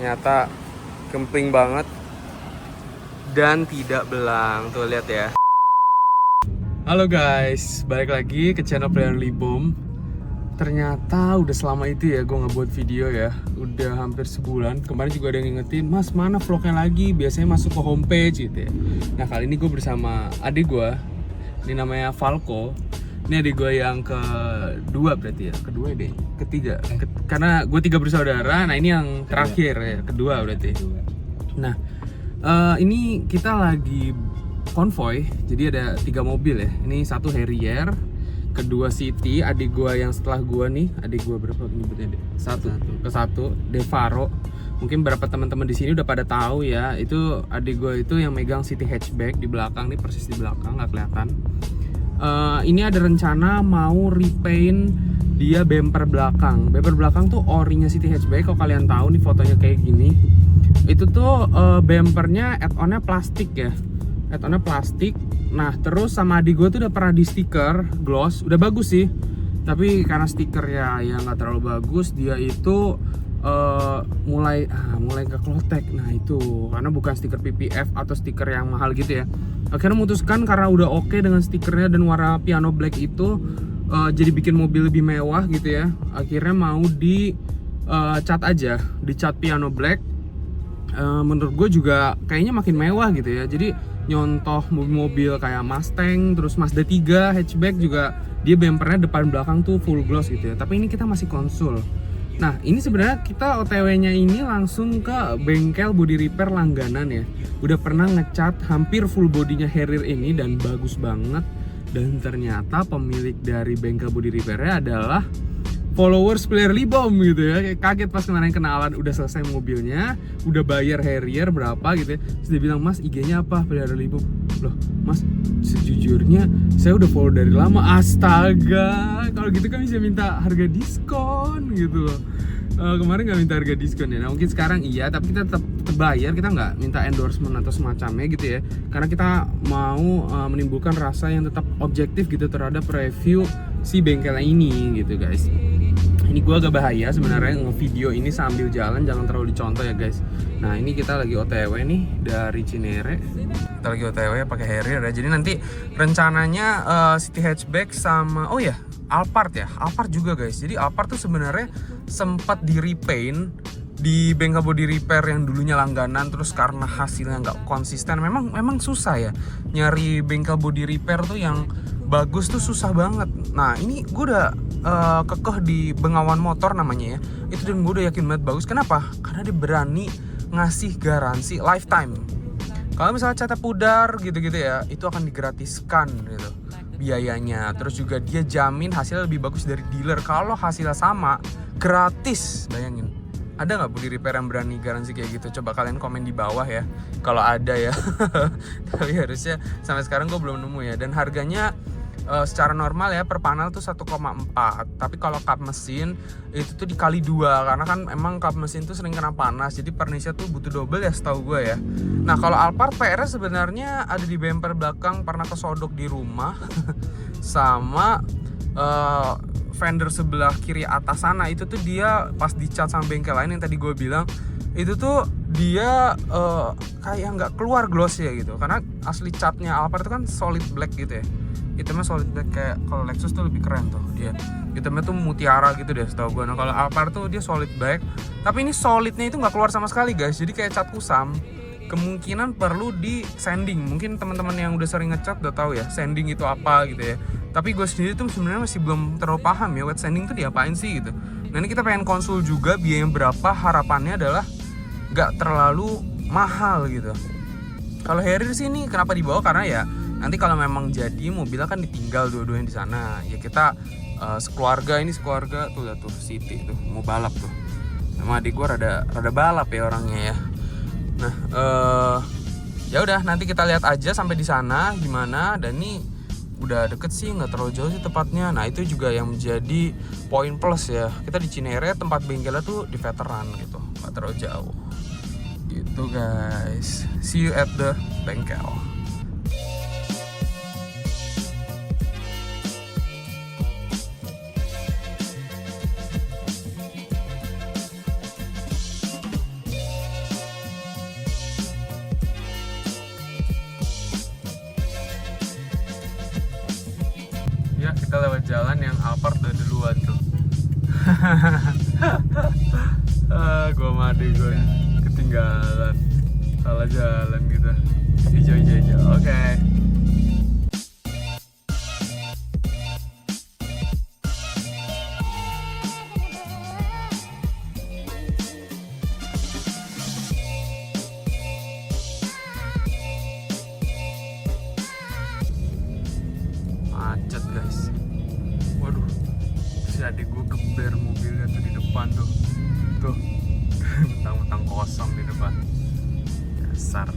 Ternyata kempling banget dan tidak belang. Tuh lihat ya. Halo guys, balik lagi ke channel Player Libom. Ternyata udah selama itu ya gue ngebuat video ya. Udah hampir sebulan. Kemarin juga ada yang ngingetin, Mas mana vlognya lagi? Biasanya masuk ke homepage gitu ya. Nah kali ini gue bersama adik gue. Ini namanya Falco. Ini adik gue yang kedua berarti ya. Kedua deh, ketiga. Karena gue 3 bersaudara. Nah ini yang terakhir ya, kedua berarti. Nah ini kita lagi konvoy. Jadi ada 3 mobil ya. Ini satu Harrier, kedua City, adik gua yang setelah gua nih, adik gua berapa nyebutnya deh? Satu Devaro. Mungkin beberapa teman-teman di sini udah pada tahu ya, itu adik gua itu yang megang City hatchback di belakang nih, persis di belakang, nggak kelihatan. Ini ada rencana mau repaint dia bumper belakang. Bumper belakang tuh orinya City hatchback. Kalau kalian tahu nih fotonya kayak gini, itu tuh bumpernya add-onnya plastik ya. Add-onnya plastik. Nah terus sama adik gue tuh udah pernah di stiker gloss, udah bagus sih. Tapi karena stikernya ya nggak terlalu bagus, dia itu mulai nggak klotek. Nah itu karena bukan stiker PPF atau stiker yang mahal gitu ya. Akhirnya memutuskan karena udah oke dengan stikernya dan warna piano black itu, jadi bikin mobil lebih mewah gitu ya. Akhirnya mau di cat aja, di cat piano black. Menurut gue juga kayaknya makin mewah gitu ya. Jadi nyontoh mobil-mobil kayak Mustang, terus Mazda 3 hatchback juga dia bumpernya depan belakang tuh full gloss gitu ya. Tapi ini kita masih konsul. Nah ini sebenarnya kita OTW-nya ini langsung ke bengkel body repair langganan ya. Udah pernah ngecat hampir full bodinya Harrier ini dan bagus banget. Dan ternyata pemilik dari bengkel body repairnya adalah followers Player Libom gitu ya. Kaget pas kemarin kenalan, udah selesai mobilnya, udah bayar Harrier berapa gitu ya. Terus dia bilang, Mas IG-nya apa? Player Libom. Loh Mas, sejujurnya saya udah follow dari lama. Astaga, kalau gitu kan bisa minta harga diskon gitu loh. Kemarin nggak minta harga diskon ya. Nah mungkin sekarang iya, tapi kita tetap bayar. Kita nggak minta endorsement atau semacamnya gitu ya. Karena kita mau menimbulkan rasa yang tetap objektif gitu terhadap review si bengkel ini gitu guys. Ini gue agak bahaya sebenarnya ngevideo ini sambil jalan, jangan terlalu dicontoh ya guys. Nah ini kita lagi OTW nih dari Cinere. Kita lagi OTW pakai Harrier ya. Jadi nanti rencananya City hatchback sama Alphard ya. Alphard juga guys. Jadi Alphard tuh sebenarnya sempat di repaint di bengkel body repair yang dulunya langganan, terus karena hasilnya nggak konsisten. Memang susah ya nyari bengkel body repair tuh yang bagus tuh susah banget. Nah ini gue udah kekeh di Bengawan Motor namanya ya. Itu dan gue udah yakin banget bagus. Kenapa? Karena dia berani ngasih garansi lifetime. Kalau misalnya cat pudar gitu-gitu ya, itu akan digratiskan gitu biayanya. Terus juga dia jamin hasilnya lebih bagus dari dealer. Kalau hasilnya sama, gratis. Bayangin. Ada nggak body repair yang berani garansi kayak gitu? Coba kalian komen di bawah ya kalau ada ya. Tapi harusnya sampai sekarang gue belum nemu ya. Dan harganya secara normal ya per panel tuh 1,4. Tapi kalau kap mesin itu tuh dikali 2. Karena kan emang kap mesin tuh sering kena panas. Jadi pernisnya tuh butuh double ya setahu gue ya. Nah kalau Alphard PR sebenarnya ada di bumper belakang, pernah kesodok di rumah. Sama fender sebelah kiri atas sana itu tuh dia pas dicat sama bengkel lain yang tadi gue bilang, itu tuh dia kayak nggak keluar gloss ya gitu. Karena asli catnya Alphard itu kan solid black gitu ya. Hitamnya solid black, kayak kalau Lexus tuh lebih keren tuh dia. Hitamnya tuh mutiara gitu deh setahu gue. Nah kalau Alphard tuh dia solid black, tapi ini solidnya itu nggak keluar sama sekali guys. Jadi kayak cat kusam. Kemungkinan perlu di sanding. Mungkin teman-teman yang udah sering ngecat udah tahu ya sanding itu apa gitu ya. Tapi gue sendiri tuh sebenarnya masih belum terlalu paham ya wet sanding tuh diapain sih gitu. Nah ini kita pengen konsul juga biaya berapa. Harapannya adalah nggak terlalu mahal gitu. Kalau Harrier sih ini kenapa dibawa, karena ya nanti kalau memang jadi mobilnya kan ditinggal dua-duanya di sana. Ya kita sekeluarga tuh lihat tuh City tuh mau balap tuh. Sama adik gue rada balap ya orangnya ya. Nah, ya udah nanti kita lihat aja sampai di sana gimana. Dan ini udah deket sih, nggak terlalu jauh sih tepatnya. Nah itu juga yang menjadi poin plus ya. Kita di Cinere, tempat bengkelnya tuh di veteran gitu, nggak terlalu jauh. Gitu guys. See you at the bengkel. lewat jalan yang Alphard udah duluan tuh. Gua sama adik gue ketinggalan, salah jalan gitu. Hijau. Oke. Macet guys. Waduh, si adik gue geber mobilnya tuh di depan tuh. Tuh, mentang-mentang kosong di depan. Dasar.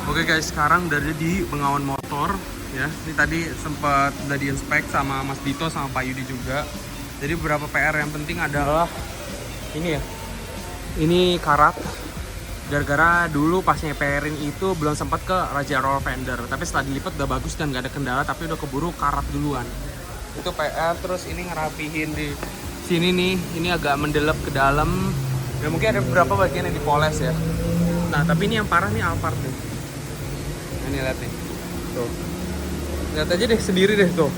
Oke guys, sekarang udah ada di Bengawan Motor ya. Ini tadi sempat udah di-inspek sama Mas Dito sama Pak Yudi juga. Jadi beberapa PR yang penting adalah ini ya. Ini karat. Gara-gara dulu pas nyeperin itu belum sempat ke Raja Roll Fender, tapi setelah dilipat udah bagus dan gak ada kendala, tapi udah keburu karat duluan. Itu PR. Terus ini ngerapihin di sini nih, ini agak mendelep ke dalam. Ya mungkin ada beberapa bagian yang dipoles ya. Nah tapi ini yang parah nih Alphard nih. Nah, ini lihat nih, tuh. Lihat aja deh sendiri deh tuh.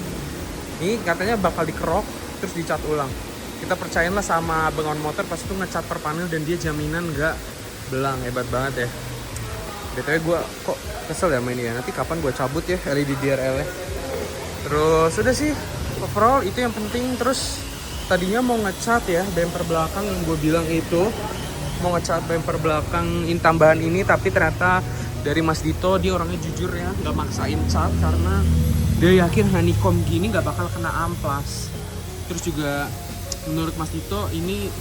Ini katanya bakal dikerok terus dicat ulang. Kita percayain lah sama Bengawan Motor pas itu ngecat per panel dan dia jaminan nggak belang. Hebat banget ya. BTW gue kok kesel ya main ini ya. Nanti kapan gue cabut ya LED DRL nya. Terus udah sih overall itu yang penting. Terus tadinya mau ngecat ya bumper belakang yang gue bilang itu, mau ngecat bumper belakang tambahan ini, tapi ternyata dari Mas Dito dia orangnya jujur ya, nggak maksain cat karena dia yakin honeycomb gini nggak bakal kena amplas. Terus juga menurut Mas Dito ini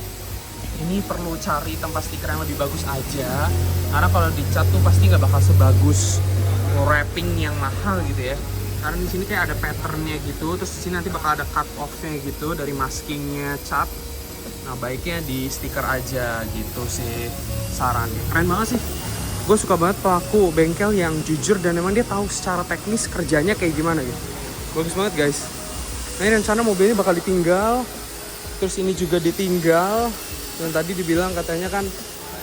perlu cari tempat stiker yang lebih bagus aja, karena kalau dicat tuh pasti nggak bakal sebagus wrapping yang mahal gitu ya. Karena di sini kayak ada patternnya gitu, terus di sini nanti bakal ada cut off-nya gitu dari maskingnya cat. Nah baiknya di stiker aja gitu sih sarannya. Keren banget sih. Gue suka banget pelaku bengkel yang jujur dan emang dia tahu secara teknis kerjanya kayak gimana gitu. Bagus banget guys. Nah ini rencana mobilnya bakal ditinggal, terus ini juga ditinggal. Yang tadi dibilang katanya kan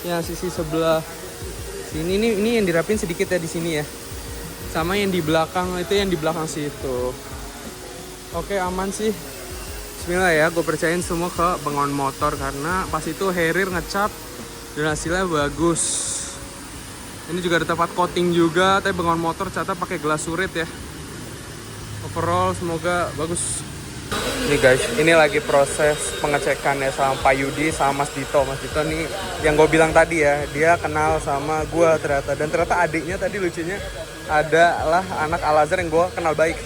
yang sisi sebelah sini ini yang dirapin sedikit ya di sini ya. Sama yang di belakang itu, yang di belakang situ. Oke aman sih. Bismillah ya, gue percayain semua ke Bengawan Motor karena pas itu Harrier ngecat dan hasilnya bagus. Ini juga ada tempat coating juga, tapi Bengawan Motor catnya pakai gelas surit ya. Overall semoga bagus. Nih guys, ini lagi proses pengecekannya sama Pak Yudi sama Mas Dito. Mas Dito nih yang gue bilang tadi ya, dia kenal sama gue ternyata. Dan ternyata adiknya tadi lucunya adalah anak Al-Azhar yang gue kenal baik.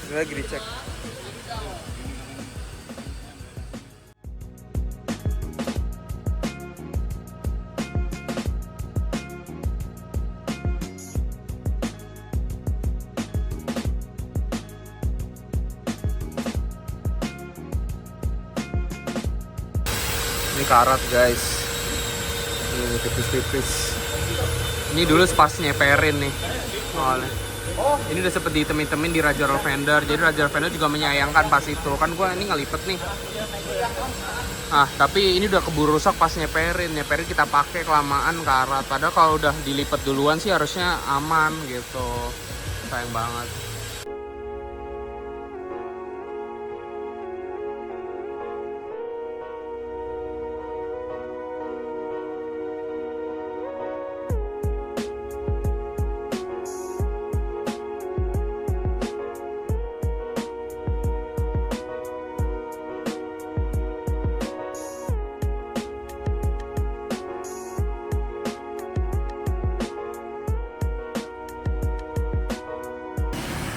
Ini lagi dicek. Ini karat guys, ini tipis-tipis. Ini dulu pas nyeperin nih soalnya. Ini udah sempet ditemin-temin di Raja Roll Fender. Jadi Raja Roll Fender juga menyayangkan pas itu. Kan gue ini ngelipet nih. Ah tapi ini udah keburu rusak pas nyeperin. Nyeperin kita pakai kelamaan karat. Padahal kalau udah dilipet duluan sih harusnya aman gitu. Sayang banget.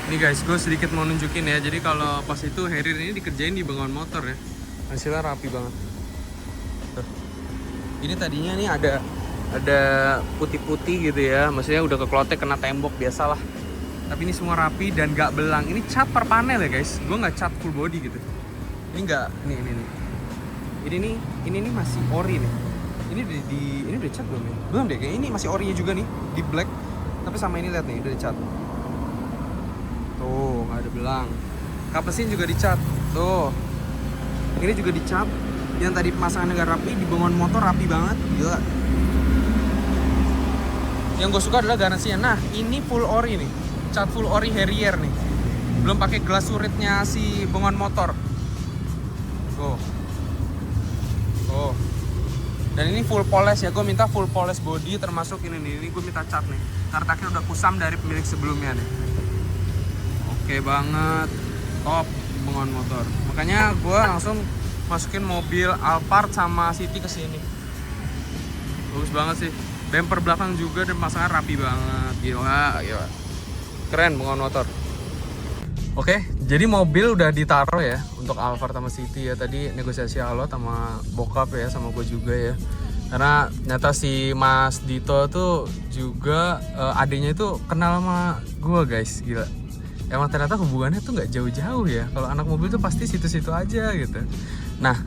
Ini guys, gue sedikit mau nunjukin ya. Jadi kalau pas itu Harrier ini dikerjain di Bengawan Motor ya. Hasilnya rapi banget. Tuh. Ini tadinya nih ada putih-putih gitu ya. Maksudnya udah keklotek kena tembok biasalah. Tapi ini semua rapi dan gak belang. Ini cat per panel ya guys. Gue nggak cat full body gitu. Ini nggak, nih. Ini nih masih ori nih. Ini udah cat belum ya? Belum deh. Kayaknya ini masih orinya juga nih di black. Tapi sama ini lihat nih udah dicat. Tuh, nggak ada belang. Kapesin juga dicat. Tuh. Ini juga dicat. Yang tadi pemasangan nggak rapi, di Bengawan Motor rapi banget. Gila. Yang gue suka adalah garansinya. Nah, ini full ori nih, cat full ori Harrier nih, belum pakai gelas suritnya si bengon motor. Oh, dan ini full polish ya. Gue minta full polish body, termasuk ini nih. Ini gue minta cat nih, karena akhirnya udah kusam dari pemilik sebelumnya nih. Oke banget, top bengon motor. Makanya gue langsung masukin mobil Alphard sama City ke sini. Bagus banget sih. Bumper belakang juga dan pasangan rapi banget. Gila. Keren bengon motor. Oke, jadi mobil udah ditaruh ya untuk Alphard sama City ya. Tadi negosiasi alot sama bokap ya, sama gue juga ya. Karena ternyata si Mas Dito tuh juga adiknya itu kenal sama gue guys, gila. Emang ternyata hubungannya tuh nggak jauh-jauh ya. Kalau anak mobil tuh pasti situ-situ aja gitu. Nah,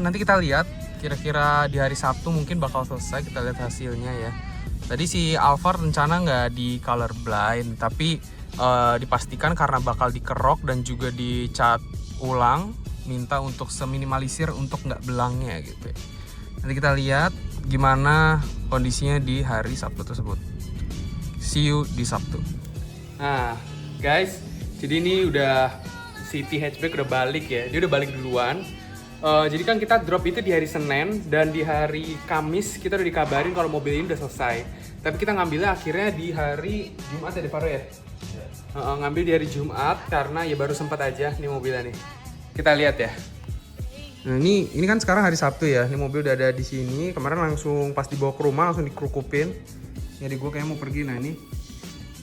nanti kita lihat kira-kira di hari Sabtu mungkin bakal selesai, kita lihat hasilnya ya. Tadi si Alphard rencana nggak di color blind, tapi dipastikan karena bakal dikerok dan juga dicat ulang, minta untuk seminimalisir untuk nggak belangnya gitu ya. Nanti kita lihat gimana kondisinya di hari Sabtu tersebut. See you di Sabtu. Nah guys, jadi ini udah City hatchback udah balik ya. Dia udah balik duluan. Jadi kan kita drop itu di hari Senin, dan di hari Kamis kita udah dikabarin kalau mobil ini udah selesai. Tapi kita ngambilnya akhirnya di hari Jumat ya, Devaro ya? Ngambil di hari Jumat karena ya baru sempat aja nih mobilnya nih. Kita lihat ya. Nah ini kan sekarang hari Sabtu ya. Ini mobil udah ada di sini. Kemarin langsung pas dibawa ke rumah langsung dikerukupin. Jadi gue kayak mau pergi. Nah ini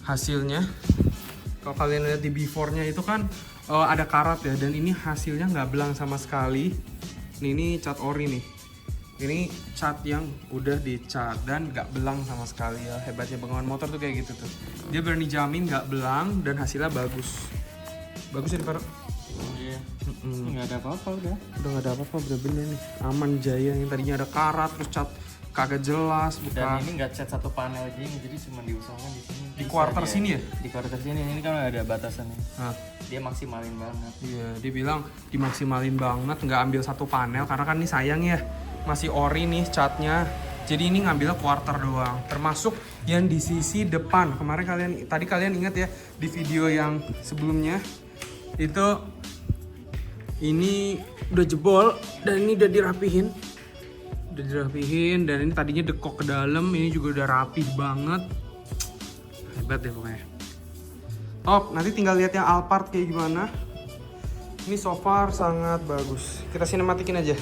hasilnya. Kalau kalian lihat di before-nya itu kan ada karat ya, dan ini hasilnya nggak belang sama sekali. Ini cat ori nih. Ini cat yang udah dicat dan nggak belang sama sekali ya. Hebatnya bengawan motor tuh kayak gitu tuh. Dia berani jamin nggak belang dan hasilnya bagus. Bagus ya Pak. Oh iya. Nggak ada apa-apa udah. Udah nggak ada apa-apa, bener-bener nih. Aman jaya, yang tadinya ada karat terus cat kagak jelas, bukan. Dan ini nggak cat satu panel gini, jadi cuma diusahakan di sini. Di quarter sini ya? Di quarter sini, ini kan ada batasannya. Nah. Dia maksimalin banget. Iya, dia bilang dimaksimalin banget, nggak ambil satu panel karena kan ini sayang ya, masih ori nih catnya. Jadi ini ngambilnya quarter doang, termasuk yang di sisi depan. Kemarin kalian ingat ya di video yang sebelumnya itu ini udah jebol dan ini udah dirapihin. Dan ini tadinya dekok ke dalam, ini juga udah rapih banget. Hebat deh pokoknya. Top, nanti tinggal lihat yang Alphard kayak gimana. Ini so far sangat bagus. Kita sinematikin aja.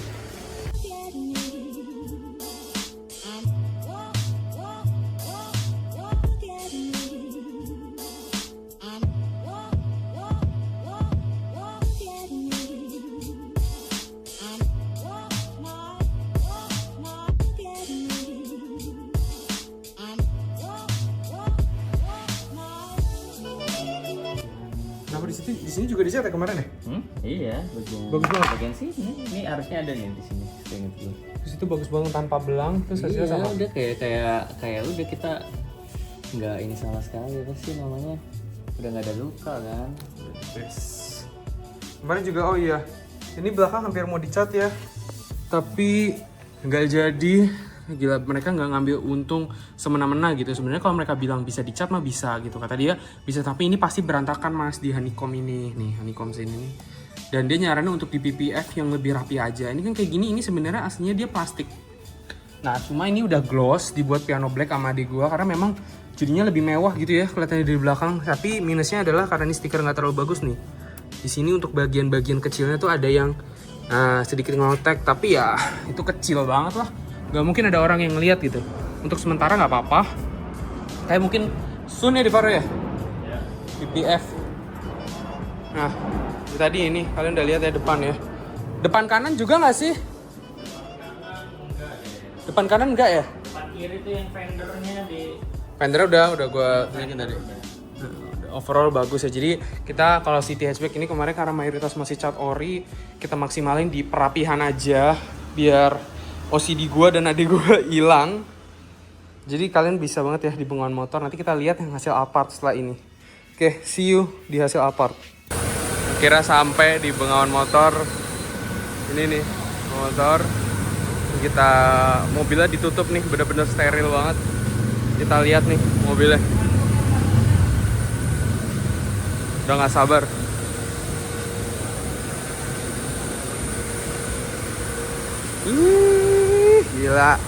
Kenapa di sini juga dicat ya kemarin ya? Iya, bagus banget. Bagian sini, ini harusnya ada nih di sini. Saya ingat dulu. Terus itu bagus banget tanpa belang, terus hasilnya sama. Udah kayak udah kita nggak ini sama sekali, apa sih namanya? Udah nggak ada luka kan? Yes. Kemarin juga oh iya, ini belakang hampir mau dicat ya, tapi nggak jadi. Gila, mereka nggak ngambil untung semena-mena gitu. Sebenarnya kalau mereka bilang bisa dicat mah bisa gitu, kata dia bisa, tapi ini pasti berantakan mas di honeycomb ini nih, honeycomb sini nih. Dan dia nyaranin untuk di PPF yang lebih rapi aja. Ini kan kayak gini, ini sebenarnya aslinya dia plastik. Nah cuma ini udah gloss, dibuat piano black sama adik gua karena memang jadinya lebih mewah gitu ya kelihatannya dari belakang. Tapi minusnya adalah karena ini stiker nggak terlalu bagus nih. Di sini untuk bagian-bagian kecilnya tuh ada yang sedikit ngelotek, tapi ya itu kecil banget lah. Gak mungkin ada orang yang ngeliat gitu. Untuk sementara nggak apa-apa. Kayak mungkin soon ya Devaro ya? PPF. Nah, tadi ini kalian udah lihat ya depan ya. Depan kanan juga nggak sih? Depan kanan enggak ya? Depan kiri tuh yang fendernya di. Fender udah gue tunjukin tadi. Overall bagus ya. Jadi kita kalau City hatchback ini kemarin karena mayoritas masih cat ori, kita maksimalin di perapihan aja biar OCD gue dan adik gue hilang. Jadi kalian bisa banget ya di bengawan motor. Nanti kita lihat yang hasil Alphard setelah ini. Oke, see you di hasil Alphard. Kira sampai di bengawan motor. Ini nih motor. Kita mobilnya ditutup nih, bener-bener steril banget. Kita lihat nih mobilnya. Udah nggak sabar. Gila.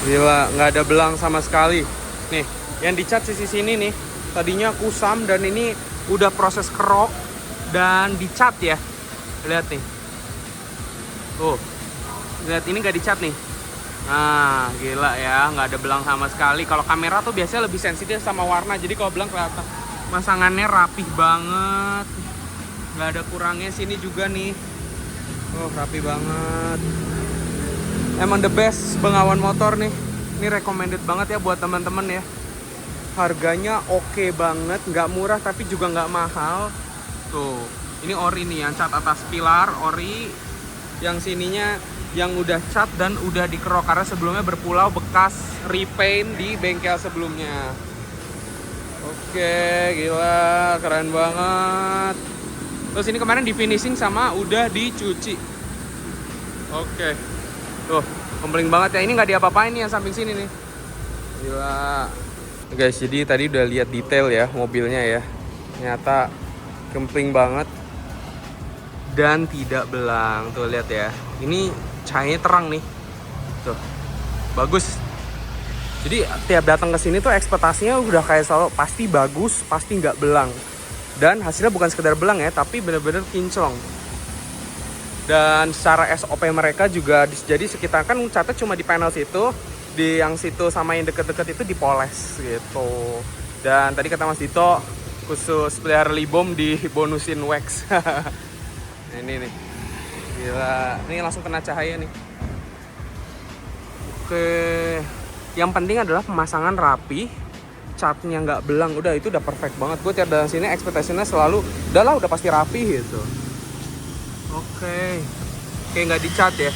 Gila, nggak ada belang sama sekali. Nih, yang dicat sisi sini nih, tadinya kusam dan ini udah proses kerok dan dicat ya. Lihat nih. Tuh, lihat ini nggak dicat nih. Nah, gila ya, nggak ada belang sama sekali. Kalau kamera tuh biasanya lebih sensitif sama warna, jadi kalau belang kelihatan. Masangannya rapih banget, nggak ada kurangnya. Sini juga nih. Oh, rapi banget. Emang the best Bengawan Motor nih. Ini recommended banget ya buat teman-teman ya. Harganya oke banget, nggak murah tapi juga nggak mahal. Tuh, ini ori nih yang cat atas pilar ori, yang sininya yang udah cat dan udah dikerok karena sebelumnya berpulau bekas repaint di bengkel sebelumnya. Oke, gila, keren banget. Terus ini kemarin di finishing sama udah dicuci. Oke. Tuh, kempling banget ya. Ini nggak diapa-apain nih yang samping sini nih. Gila. Guys, jadi tadi udah lihat detail ya mobilnya ya. Ternyata kempling banget dan tidak belang. Tuh lihat ya. Ini cahayanya terang nih. Tuh. Bagus. Jadi tiap datang ke sini tuh ekspektasinya udah kayak selalu pasti bagus, pasti nggak belang. Dan hasilnya bukan sekedar belang ya, tapi bener-bener kinclong. Dan secara SOP mereka juga jadi sekitar kan catnya cuma di panel situ, di yang situ sama yang deket-deket itu dipoles gitu. Dan tadi kata Mas Dito khusus pelihara Libom dibonusin wax. Nah, ini nih, gila, ini langsung kena cahaya nih. Oke, yang penting adalah pemasangan rapi, catnya nggak belang, udah itu udah perfect banget. Gue tiap dari sini ekspektasinya selalu, udah pasti rapi gitu. Oke, nggak dicat ya,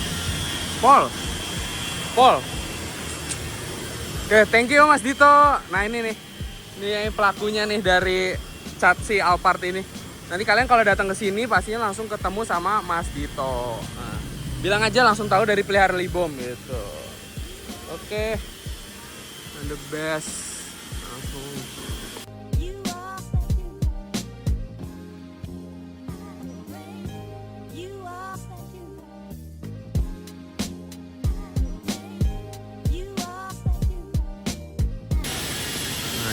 Pol. Oke, thank you Mas Dito. Nah ini nih, ini pelakunya nih dari cat si Alphard ini. Nanti kalian kalau datang ke sini pastinya langsung ketemu sama Mas Dito. Nah, bilang aja langsung tahu dari pelihara Libom gitu. Oke, and the best langsung.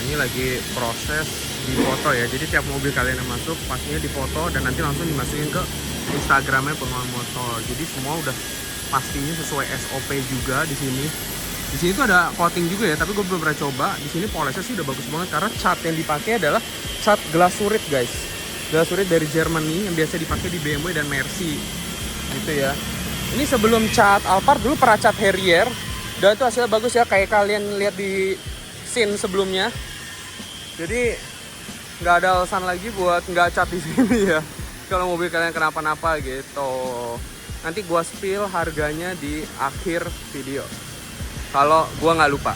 Ini lagi proses difoto ya, jadi tiap mobil kalian yang masuk pastinya difoto dan nanti langsung dimasukin ke Instagramnya Bengawan Motor. Jadi semua udah pastinya sesuai SOP juga di sini. Di sini tuh ada coating juga ya, tapi gue belum pernah coba. Di sini polesnya sih udah bagus banget karena cat yang dipakai adalah cat glasurit guys. Glasurit dari Germany yang biasa dipakai di BMW dan Mercy. Gitu ya. Ini sebelum cat Alphard dulu pernah cat Harrier dan itu hasilnya bagus ya, kayak kalian lihat di scene sebelumnya. Jadi nggak ada alasan lagi buat nggak cat di sini ya. Kalau mobil kalian kenapa-napa gitu. Nanti gua spill harganya di akhir video. Kalau gua nggak lupa.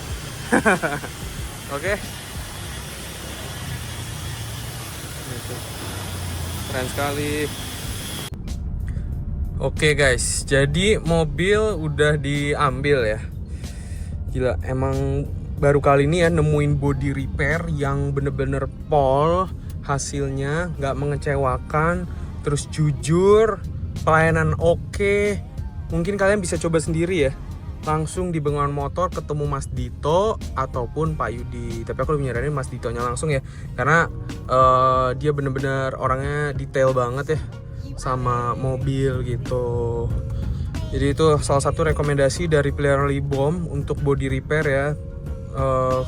Oke. Keren sekali. Oke guys, jadi mobil udah diambil ya. Gila, emang baru kali ini ya nemuin body repair yang bener-bener pol, hasilnya nggak mengecewakan, terus jujur, pelayanan oke. Mungkin kalian bisa coba sendiri ya, langsung di Bengawan Motor ketemu Mas Dito ataupun Pak Yudi. Tapi aku lebih nyaranin Mas Ditonya langsung ya, karena dia bener-bener orangnya detail banget ya sama mobil gitu. Jadi itu salah satu rekomendasi dari pelihara Libom untuk body repair ya.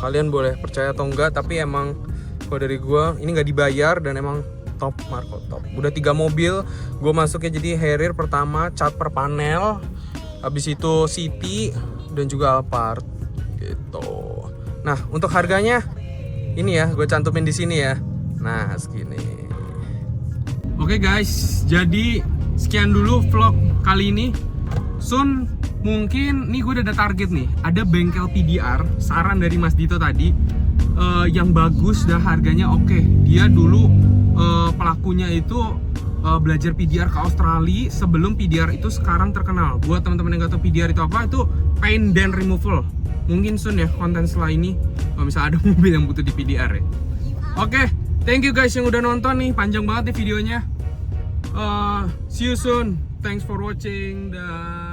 Kalian boleh percaya atau enggak, tapi emang kalau dari gue ini nggak dibayar dan emang top, Marco top. Udah 3 mobil gue masuknya, jadi Harrier pertama cat per panel, habis itu City dan juga Alphard gitu. Nah untuk harganya ini ya, gue cantumin di sini ya. Nah, segini. Oke guys, jadi sekian dulu vlog kali ini. Soon mungkin nih gue udah ada target nih. Ada bengkel PDR, saran dari Mas Dito tadi, yang bagus dan harganya oke. Dia dulu pelakunya itu belajar PDR ke Australia sebelum PDR itu sekarang terkenal. Buat teman-teman yang gak tahu PDR itu apa, itu paint dan removal. Mungkin soon ya konten setelah ini kalau misalnya ada mobil yang butuh di PDR ya. Oke, thank you guys yang udah nonton nih, panjang banget nih videonya. See you soon. Thanks for watching. Dah.